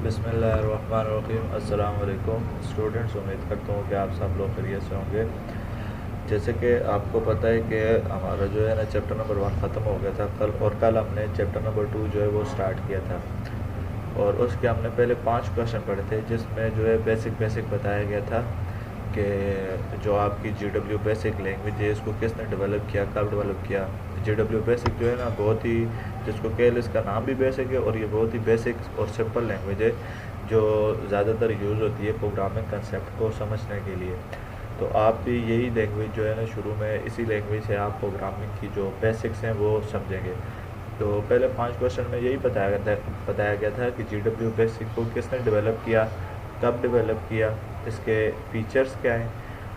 बिस्मिल्लाहिर्रहमानिर्रहीम। अस्सलाम वालेकुम स्टूडेंट्स, उम्मीद करता हूँ कि आप सब लोग खैरियत से होंगे। जैसे कि आपको पता है कि हमारा जो है ना चैप्टर नंबर 1 ख़त्म हो गया था कल, और कल हमने चैप्टर नंबर 2 जो है वो स्टार्ट किया था। और उसके हमने पहले 5 क्वेश्चन पढ़े थे, जिसमें जो है बेसिक बताया गया था कि जो आपकी GW बेसिक लैंग्वेज है इसको किसने डेवलप किया, कब डेवलप किया। GW बेसिक जो है ना बहुत ही, जिसको केल इसका नाम भी बेसिक है, और ये बहुत ही बेसिक और सिंपल लैंग्वेज है जो ज़्यादातर यूज़ होती है प्रोग्रामिंग कंसेप्ट को समझने के लिए। तो आप भी यही लैंग्वेज जो है ना शुरू में इसी लैंग्वेज से आप प्रोग्रामिंग की जो बेसिक्स हैं वो समझेंगे। तो पहले 5 क्वेश्चन में यही बताया गया था कि GW बेसिक को किसने डेवलप किया, कब डेवलप किया, इसके फीचर्स क्या हैं,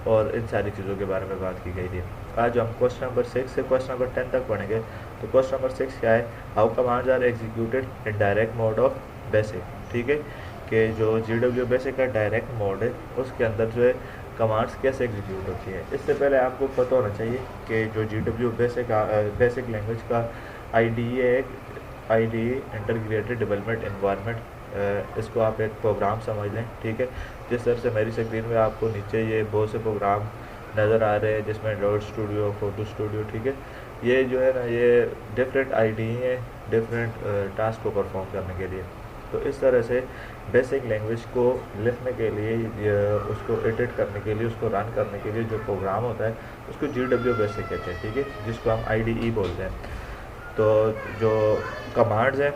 और इन सारी चीज़ों के बारे में बात की गई थी। आज हम क्वेश्चन नंबर 6 से क्वेश्चन नंबर 10 तक पढ़ेंगे। तो क्वेश्चन नंबर 6 क्या है, how commands are executed in direct mode of BASIC. ठीक है, कि जो GW बेसिक का डायरेक्ट मोड है उसके अंदर जो है कमांड्स कैसे एग्जीक्यूट होती है। इससे पहले आपको पता होना चाहिए कि जो GW बेसिक लैंग्वेज का IDE है, IDE इंटीग्रेटेड डेवलपमेंट एनवायरनमेंट, इसको आप एक प्रोग्राम समझ लें। ठीक है, जिस तरह से मेरी स्क्रीन में आपको नीचे ये बहुत से प्रोग्राम नज़र आ रहे हैं, जिसमें डॉट स्टूडियो, फोटो स्टूडियो, ठीक है, ये जो है ना ये डिफरेंट IDE हैं डिफरेंट टास्क को परफॉर्म करने के लिए। तो इस तरह से बेसिक लैंग्वेज को लिखने के लिए, उसको एडिट करने के लिए, उसको रन करने के लिए जो प्रोग्राम होता है उसको GW बेसिक कहते हैं। ठीक है, जिसको हम IDE बोलते हैं। तो जो कमांड्स हैं,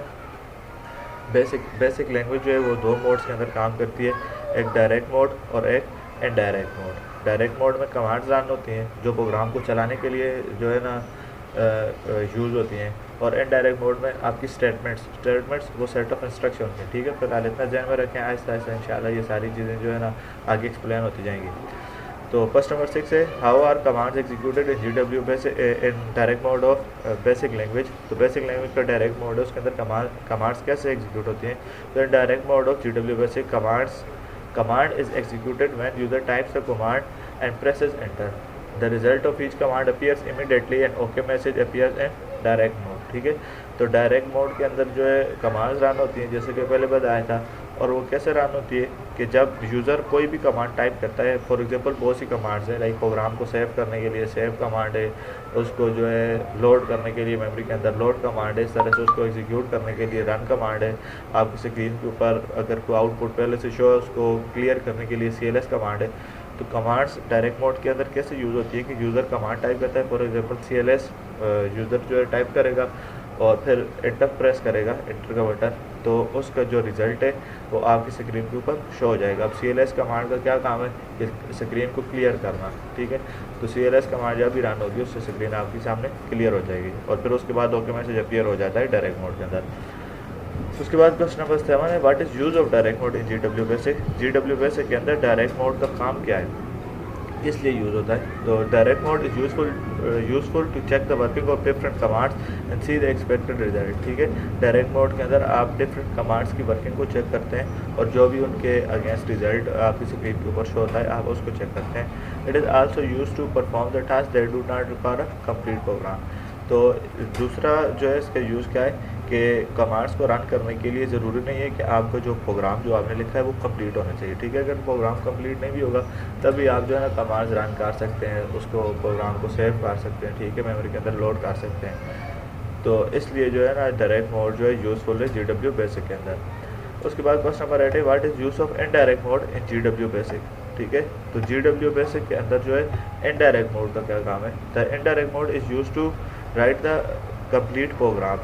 बेसिक लैंग्वेज जो है वो 2 मोड्स के अंदर काम करती है, एक डायरेक्ट मोड और एक इनडायरेक्ट मोड। डायरेक्ट मोड में कमांड्स रन होती हैं जो प्रोग्राम को चलाने के लिए जो है ना यूज़ होती हैं, और इनडायरेक्ट मोड में आपकी स्टेटमेंट्स वो सेट ऑफ इंस्ट्रक्शन होती हैं। ठीक है, फिलहाल इतना ध्यान में रखें, आहिस्ता आहिस्ता इंशाल्लाह ये सारी चीज़ें जो है ना आगे एक्सप्लेन होती जाएंगी। तो क्वेश्चन नंबर 6 है, how are commands executed in GW BASIC in direct mode of BASIC language. तो बेसिक लैंग्वेज का डायरेक्ट मोड है, उसके अंदर कमांड्स कैसे एग्जीक्यूट होती हैं। तो in direct mode of GW BASIC command is executed when user types the command and presses enter. The result of each command appears immediately and OK message appears in direct mode. ठीक है, तो direct mode के अंदर जो है commands run होती हैं, जैसे कि पहले बताया था। और वो कैसे रन होती है कि जब यूज़र कोई भी कमांड टाइप करता है, फॉर एग्जांपल बहुत सी कमांड्स हैं, लाइक प्रोग्राम को सेव करने के लिए सेव कमांड है, उसको जो है लोड करने के लिए मेमोरी के अंदर लोड कमांड है, इस तरह से उसको एग्जीक्यूट करने के लिए रन कमांड है। आपकी स्क्रीन के ऊपर अगर कोई आउटपुट पहले से शो है, उसको क्लियर करने के लिए CLS कमांड है। तो कमांड्स डायरेक्ट मोड के अंदर कैसे यूज़ होती है कि यूज़र कमांड टाइप करता है, फॉर एग्जांपल CLS यूज़र जो है टाइप करेगा और फिर एंटर प्रेस करेगा, एंटर का बटन, तो उसका जो रिज़ल्ट है वो आपकी स्क्रीन के ऊपर शो हो जाएगा। अब CLS कमांड का क्या काम है कि स्क्रीन को क्लियर करना। ठीक है, तो CLS कमांड जब भी रन होगी उससे स्क्रीन आपके सामने क्लियर हो जाएगी, और फिर उसके बाद OK मैसेज अपीयर हो जाता है डायरेक्ट मोड के अंदर। उसके बाद क्वेश्चन नंबर 7 है, what is use of direct mode in GW basic. GW basic के अंदर डायरेक्ट मोड का काम क्या है, इसलिए यूज़ होता है। तो direct mode is useful to check the working of different commands and see the expected result. ठीक है, डायरेक्ट मोड के अंदर आप डिफरेंट कमांड्स की वर्किंग को चेक करते हैं, और जो भी उनके अगेंस्ट रिजल्ट आपकी स्क्रीन के ऊपर शो होता है आप उसको चेक करते हैं। It is also use to perform the task that do not require a complete program. तो दूसरा जो है इसका यूज़ क्या है कि कमांड्स को रन करने के लिए ज़रूरी नहीं है कि आपका जो प्रोग्राम जो आपने लिखा है वो कंप्लीट होना चाहिए। ठीक है, अगर प्रोग्राम कंप्लीट नहीं भी होगा तभी आप जो है ना कमांड्स रन कर सकते हैं, उसको प्रोग्राम को सेव कर सकते हैं। ठीक है, मेमोरी के अंदर लोड कर सकते हैं। तो इसलिए जो है ना डायरेक्ट मोड जो है यूज़फुल है GW बेसिक के अंदर। उसके बाद क्वेश्चन नंबर 8 है, what is use of indirect mode in GW basic. ठीक है, तो GW बेसिक के अंदर जो है इनडायरेक्ट मोड का क्या काम है। The indirect mode is use to write the complete program.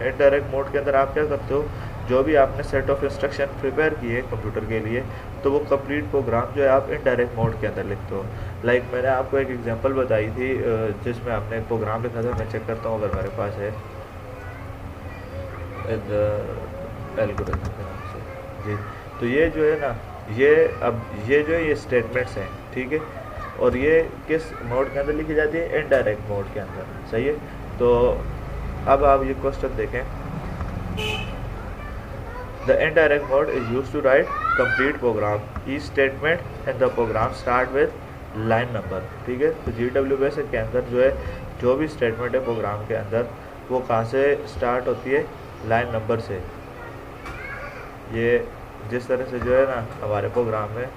Indirect mode के अंदर आप क्या करते हो, जो भी आपने सेट ऑफ इंस्ट्रक्शन प्रिपेयर किए कंप्यूटर के लिए, तो वो कंप्लीट प्रोग्राम जो है आप इनडायरेक्ट मोड के अंदर लिखते हो। लाइक मैंने आपको एक एग्जांपल बताई थी जिसमें हमने एक प्रोग्राम लिखा था, मैं चेक करता हूँ अगर मेरे पास है, एल्गोरिथम के नाम से जी। तो ये जो है ना ये जो है ये स्टेटमेंट्स हैं। ठीक है, और ये किस मोड के अंदर लिखी जाती है, इनडायरेक्ट मोड के अंदर। सही है, तो अब आप ये क्वेश्चन देखें, the indirect mode is use to write complete program, each statement in the program start with line number. ठीक है, तो GW बेसिक के अंदर जो है जो भी स्टेटमेंट है प्रोग्राम के अंदर वो कहाँ से स्टार्ट होती है, लाइन नंबर से। ये जिस तरह से जो है ना हमारे प्रोग्राम में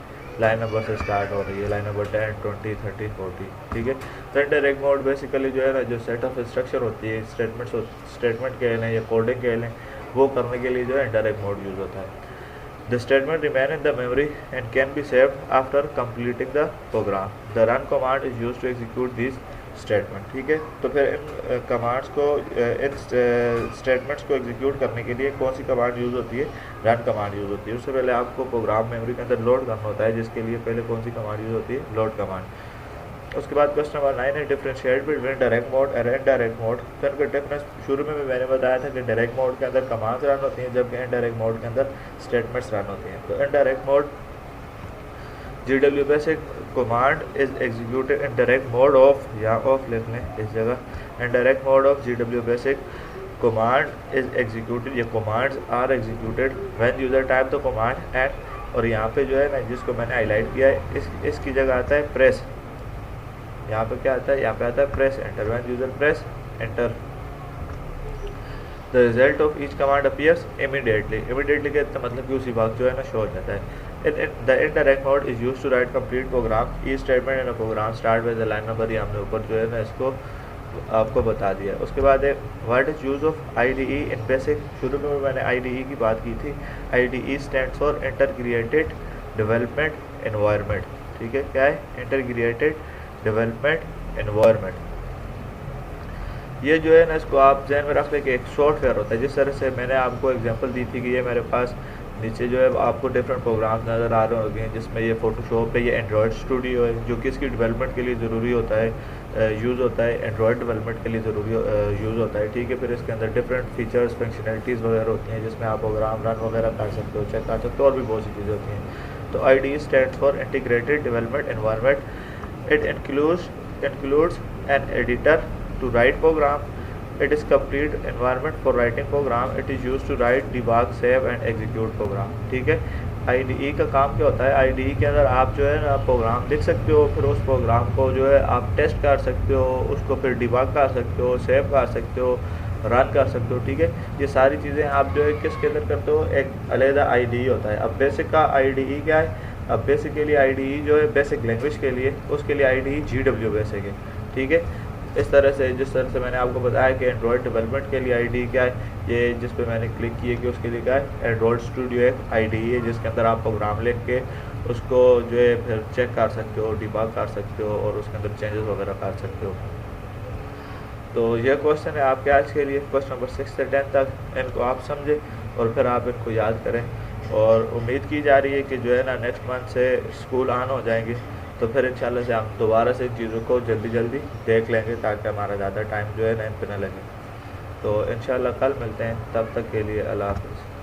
लाइन नंबर से स्टार्ट हो रही है, लाइन नंबर 10, 20, 30, 40, ठीक है। तो इनडायरेक्ट मोड बेसिकली जो है ना जो सेट ऑफ इंस्ट्रक्शन होती है, स्टेटमेंट कह लें या कोडिंग कह लें, वो करने के लिए जो है इनडायरेक्ट मोड यूज़ होता है। The statement remain in the memory and can be saved after completing the program. The run command is used to execute these statement, ठीक है। तो फिर इन कमांड्स को इन स्टेटमेंट्स को एग्जीक्यूट करने के लिए कौन सी कमांड यूज़ होती है? रन कमांड यूज़ होती है। उससे पहले आपको प्रोग्राम मेमोरी के अंदर लोड करना होता है, जिसके लिए पहले कौन सी कमांड यूज़ होती है? Load command. उसके बाद क्वेश्चन नंबर 9 है डिफरेंशिएट बिटवीन डायरेक्ट मोड और इनडायरेक्ट मोड। तो इनका डिफरेंस शुरू में भी मैंने बताया था कि डायरेक्ट मोड के अंदर कमांड्स रन होती हैं, जबकि इनडायरेक्ट मोड के अंदर स्टेटमेंट्स रन होती हैं। तो indirect mode GW basic command is executed in direct mode of, या ऑफ लिख लें इस जगह, indirect mode of GW basic command is executed, ये commands are executed when user type the command and, और यहाँ पे जो है ना जिसको मैंने हाईलाइट किया है इसकी जगह आता है प्रेस। यहाँ पे क्या आता है? यहाँ पे आता है press enter, when user press enter the result of each command appears immediately. Immediately का मतलब कि उसी वक्त जो है ना शो हो जाता है। The indirect mode is used to write complete program. Each statement in a program start with the line number, ये हमने ऊपर जो है ना इसको आपको बता दिया। उसके बाद है what is use of IDE in basic. शुरू में मैंने IDE की बात की थी। IDE stands for integrated development environment, ठीक है। क्या है? Integrated development environment. ये जो है ना इसको आप जहन में रख लें कि एक सॉफ्टवेयर होता है। जिस तरह से मैंने आपको एग्जांपल दी थी कि ये मेरे पास नीचे जो है आपको डिफरेंट प्रोग्राम नज़र आ रहे होंगे, जिसमें ये फ़ोटोशॉप है, ये एंड्रॉयड स्टूडियो है जो कि इसकी डेवलपमेंट के लिए ज़रूरी होता है, यूज़ होता है, एंड्रॉयड डेवलपमेंट के लिए ज़रूरी यूज़ होता है, ठीक है। फिर इसके अंदर डिफरेंट फीचर्स फंक्शनैलिटीज़ वगैरह होती हैं जिसमें आप प्रोग्राम रन वगैरह कर सकते हो, चेक कर सकते हो, और भी बहुत सी चीज़ें होती हैं। तो IDE stands for integrated development environment. It includes an editor to write program. It is complete environment for writing program. It is used to write, debug, save and execute program, ठीक है। IDE का काम क्या होता है? IDE के अंदर आप जो है ना प्रोग्राम लिख सकते हो, फिर उस प्रोग्राम को जो है आप टेस्ट कर सकते हो, उसको फिर डिबग कर सकते हो, सेव कर सकते हो, रन कर सकते हो, ठीक है। ये सारी चीज़ें आप जो है किसके अंदर करते हो? एक अलग IDE होता है। अब बेसिक का IDE क्या है? अब बेसिकली IDE जो है बेसिक लैंग्वेज के लिए, उसके लिए IDE GW बेसिक है, ठीक है। इस तरह से जिस तरह से मैंने आपको बताया कि एंड्रॉयड डेवलपमेंट के लिए IDE क्या है, ये जिस पे मैंने क्लिक किया कि उसके लिए क्या है, एंड्रॉयड स्टूडियो एक IDE है जिसके अंदर आप प्रोग्राम लिख के उसको जो है फिर चेक कर सकते हो, डिबग कर सकते हो और उसके अंदर चेंजेस वगैरह कर सकते हो। तो ये क्वेश्चन है आपके आज के लिए, क्वेश्चन नंबर 6 से 10 तक। इनको आप समझें और फिर आप इनको याद करें, और उम्मीद की जा रही है कि जो है ना नेक्स्ट मंथ से स्कूल ऑन हो जाएंगे, तो फिर इंशाल्लाह से हम दोबारा से चीज़ों को जल्दी देख लेंगे ताकि हमारा ज़्यादा टाइम जो है ना इन पर न लगे। तो इंशाल्लाह कल मिलते हैं, तब तक के लिए अल्लाह हाफ़िज़।